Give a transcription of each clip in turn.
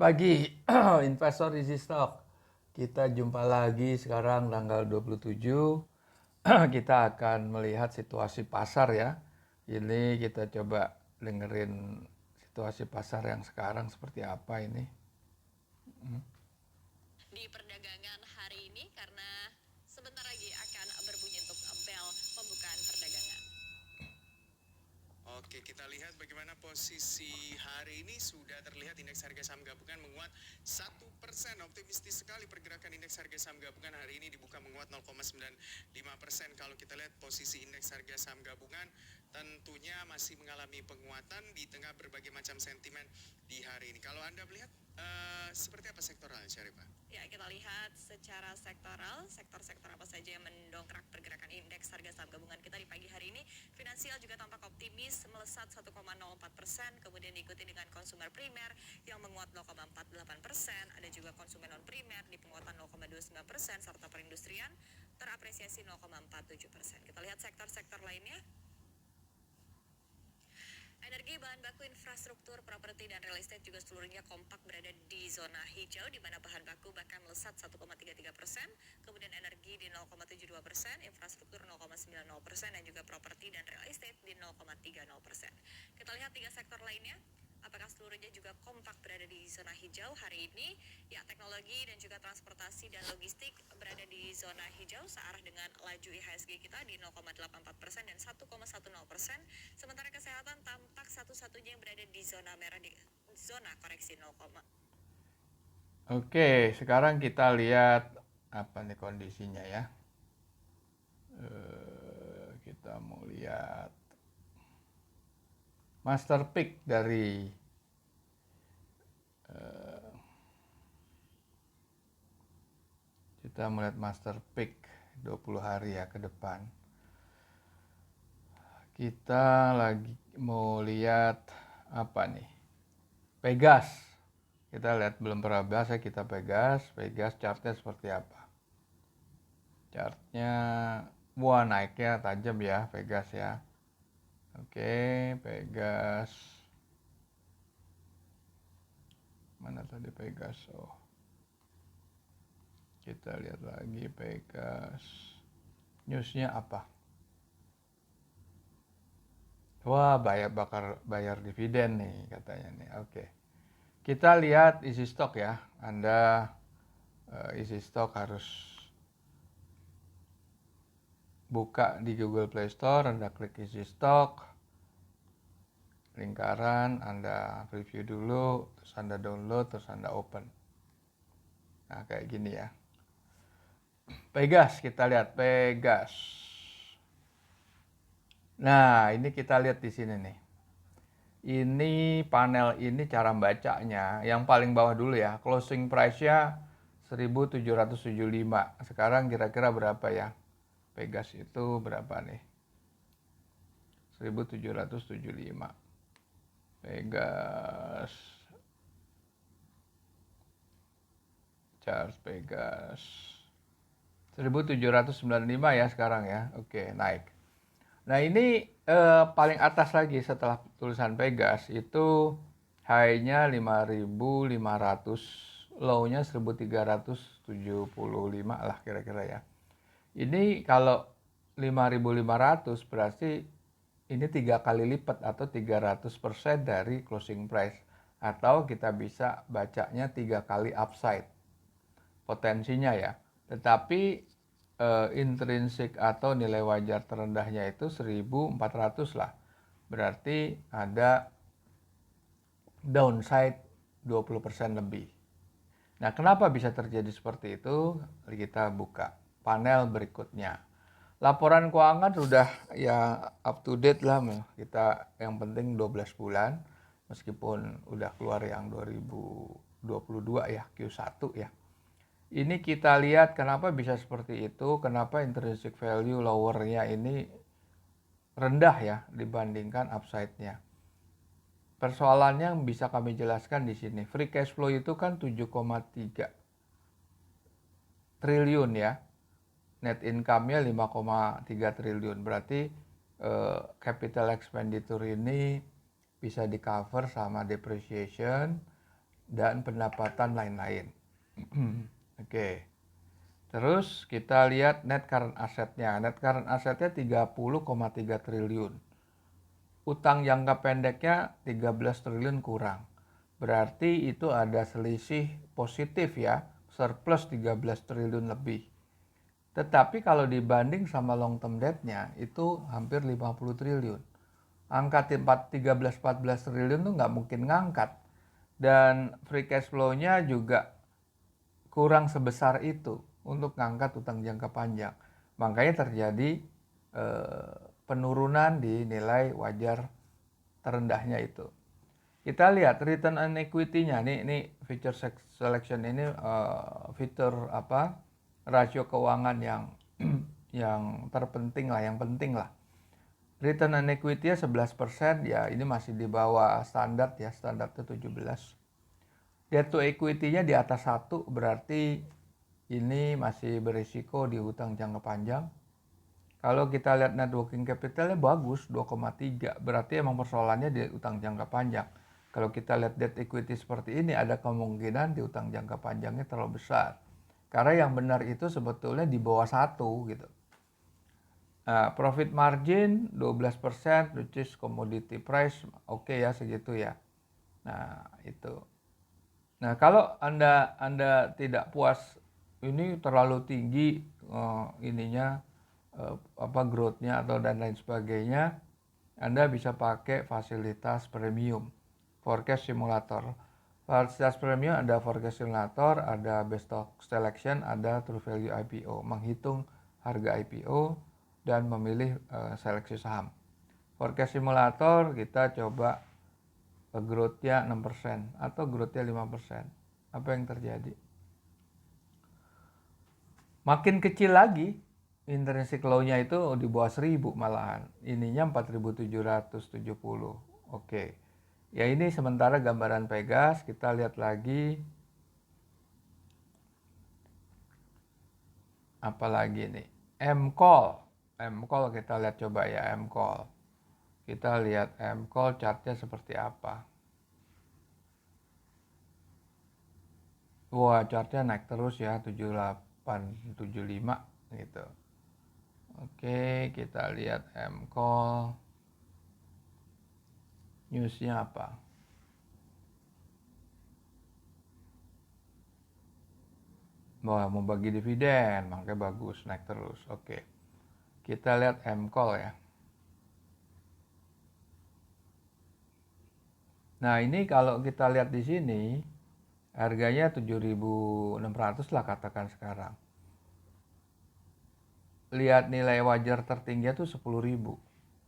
Pagi, investor easy stock. Kita jumpa lagi sekarang tanggal 27. Kita akan melihat situasi pasar ya. Ini kita coba dengerin situasi pasar yang sekarang seperti apa ini. Di perdagangan hari ini karena sebentar lagi akan berbunyi untuk bel pembukaan perdagangan. Oke, kita lihat bagaimana posisi hari ini. Sudah terlihat indeks harga saham gabungan menguat 1%. Optimistis sekali pergerakan indeks harga saham gabungan hari ini, dibuka menguat 0,95%. Kalau kita lihat posisi indeks harga saham gabungan tentunya masih mengalami penguatan di tengah berbagai macam sentimen di hari ini. Kalau Anda melihat seperti apa sektoralnya, Syarifah? Ya, kita lihat secara sektoral, sektor-sektor apa saja yang mendongkrak pergerakan indeks harga saham gabungan kita di pagi hari ini. Finansial juga tampak optimis, melesat 1,04%, kemudian diikuti dengan konsumer primer yang menguat 0,48%, ada juga konsumen non primer di penguatan 0,29%, serta perindustrian terapresiasi 0,47%. Kita lihat sektor-sektor lainnya. Energi, bahan baku, infrastruktur, properti, dan real estate juga seluruhnya kompak berada di zona hijau, di mana bahan baku bahkan melesat 1,33%, kemudian energi di 0,72%, infrastruktur 0,90%, dan juga properti dan real estate di 0,30%. Kita lihat tiga sektor lainnya. Apakah seluruhnya juga kompak berada di zona hijau hari ini? Ya, teknologi dan juga transportasi dan logistik berada di zona hijau searah dengan laju IHSG kita di 0,84% dan 1,10%. Sementara kesehatan tampak satu-satunya yang berada di zona merah, di zona koreksi 0, Oke, sekarang kita lihat apa nih kondisinya ya. Kita mau lihat master peak dari kita melihat master peak 20 hari ya ke depan. Kita lagi mau lihat apa nih? Pegas. Kita lihat belum pernah bahas ya, kita Pegas chartnya seperti apa. Chartnya wah naiknya tajam ya Pegas ya. Oke, Pegas. Mana tadi Pegas? Oh. Kita lihat lagi Pegas. Newsnya apa? Wah, bayar dividen nih katanya nih. Oke. Kita lihat isi stok ya. Anda isi stok harus buka di Google Play Store, Anda klik isi stok, lingkaran, Anda preview dulu, terus Anda download, terus Anda open. Nah, kayak gini ya. Pegas, kita lihat Pegas. Nah, ini kita lihat di sini nih. Ini panel ini cara bacanya. Yang paling bawah dulu ya. Closing price-nya 1775. Sekarang kira-kira berapa ya? Pegas itu berapa nih? 1775. Pegas. Charles Pegas. 1795 ya sekarang ya. Oke, naik. Nah, ini paling atas lagi setelah tulisan Pegas itu high-nya 5.500, low-nya 1.375 lah kira-kira ya. Ini kalau 5.500 berarti ini 3 kali lipat atau 300% dari closing price, atau kita bisa bacanya 3 kali upside potensinya ya. Tetapi intrinsik atau nilai wajar terendahnya itu 1.400 lah. Berarti ada downside 20% lebih. Nah, kenapa bisa terjadi seperti itu? Kita buka panel berikutnya. Laporan keuangan sudah ya up to date lah. Kita yang penting 12 bulan meskipun udah keluar yang 2022 ya, Q1 ya. Ini kita lihat kenapa bisa seperti itu, kenapa intrinsic value lower-nya ini rendah ya dibandingkan upside-nya. Persoalannya yang bisa kami jelaskan di sini. Free cash flow itu kan 7,3 triliun ya. Net income-nya 5,3 triliun. Berarti capital expenditure ini bisa di cover sama depreciation dan pendapatan lain-lain. Oke. Terus kita lihat net current assetnya. Net current assetnya 30,3 triliun. Utang jangka pendeknya 13 triliun kurang. Berarti itu ada selisih positif ya, surplus 13 triliun lebih. Tetapi kalau dibanding sama long term debt-nya itu hampir 50 triliun. Angka 13-14 triliun tuh nggak mungkin ngangkat. Dan free cash flow-nya juga kurang sebesar itu untuk ngangkat utang jangka panjang. Makanya terjadi penurunan di nilai wajar terendahnya itu. Kita lihat return on equity-nya. Ini feature selection ini fitur apa? Rasio keuangan yang yang terpenting lah, yang penting lah. Return on equity-nya 11%, ya ini masih di bawah standar ya, standar itu 17. Debt to equity-nya di atas 1, berarti ini masih berisiko di hutang jangka panjang. Kalau kita lihat net working capital-nya bagus, 2,3. Berarti emang persoalannya di utang jangka panjang. Kalau kita lihat debt equity seperti ini, ada kemungkinan di utang jangka panjangnya terlalu besar. Karena yang benar itu sebetulnya di bawah 1 gitu. Profit margin 12%, which is commodity price, oke ya segitu ya. Nah itu. Nah kalau anda tidak puas ini terlalu tinggi ininya growth-nya atau dan lain sebagainya, Anda bisa pakai fasilitas premium, forecast simulator. Fasilitas premium ada forecast simulator, ada best stock selection, ada true value IPO, menghitung harga IPO dan memilih seleksi saham. Forecast simulator kita coba growth-nya 6% atau growth-nya 5%. Apa yang terjadi? Makin kecil lagi, intrinsic low-nya itu di bawah 1000 malahan. Ininya 4770. Oke. Ya ini sementara gambaran Pegas, kita lihat lagi. Apalagi nih? M-Call. M-Call kita lihat coba ya, M-Call. Kita lihat M-Call chartnya seperti apa. Wah, chartnya naik terus ya, 78, 75 gitu. Oke, kita lihat M-Call. Newsnya apa? Wah, mau bagi dividen, makanya bagus, naik terus. Oke, kita lihat M-Call ya. Nah, ini kalau kita lihat di sini, harganya 7.600 lah katakan sekarang. Lihat nilai wajar tertinggi itu 10.000.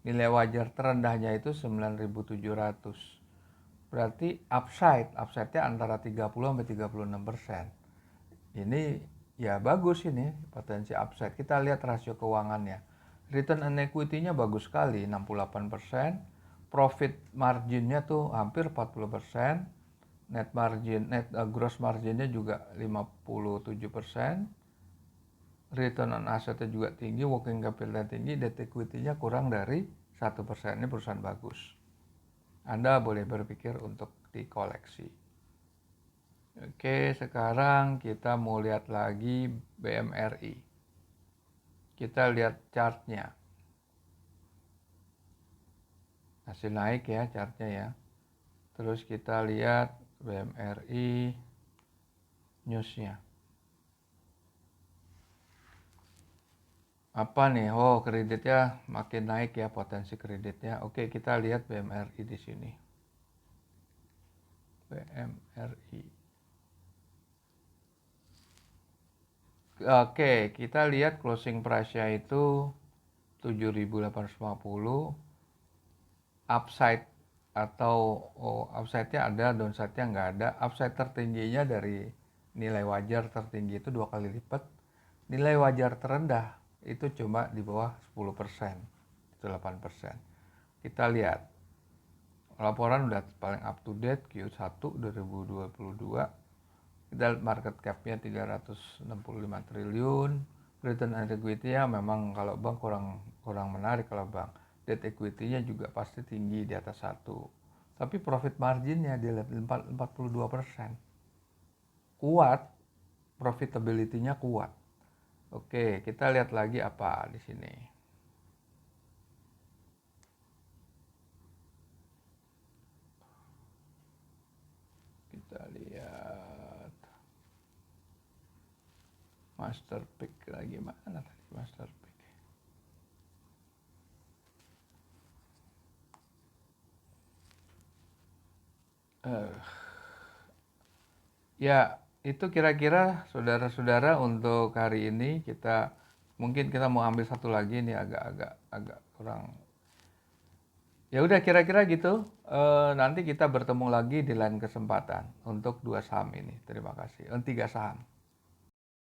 Nilai wajar terendahnya itu 9.700. Berarti upside-nya antara 30 sampai 36%. Ini ya bagus ini potensi upside. Kita lihat rasio keuangannya. Return on equity-nya bagus sekali, 68%. Profit margin-nya tuh hampir 40%. Gross margin-nya juga 57%. Return on asset-nya juga tinggi, working capital tinggi, debt equity-nya kurang dari 1%. Ini perusahaan bagus. Anda boleh berpikir untuk dikoleksi. Oke, sekarang kita mau lihat lagi BMRI. Kita lihat chartnya. Masih naik ya chartnya ya. Terus kita lihat BMRI newsnya. Apa nih? Oh, kreditnya makin naik ya, potensi kreditnya. Oke, kita lihat BMRI di sini. BMRI. Oke, kita lihat closing price-nya itu 7.850. Upside atau upside-nya ada, downside-nya nggak ada. Upside tertingginya dari nilai wajar tertinggi itu 2 kali lipat. Nilai wajar terendah itu cuma di bawah 10%, itu 8%. Kita lihat laporan udah paling up to date Q1 2022. Kita lihat market cap-nya 365 triliun. Return on equity-nya memang kalau bank kurang menarik kalau bank. Debt equity-nya juga pasti tinggi di atas 1. Tapi profit marginnya dilihat 42%. Kuat, profitability-nya kuat. Oke, kita lihat lagi apa di sini. Kita lihat master pick lagi, mana tadi master pick? Ya, itu kira-kira saudara-saudara untuk hari ini mungkin kita mau ambil satu lagi nih agak kurang. Ya udah kira-kira gitu. Nanti kita bertemu lagi di lain kesempatan untuk 2 saham ini. Terima kasih. 3 saham.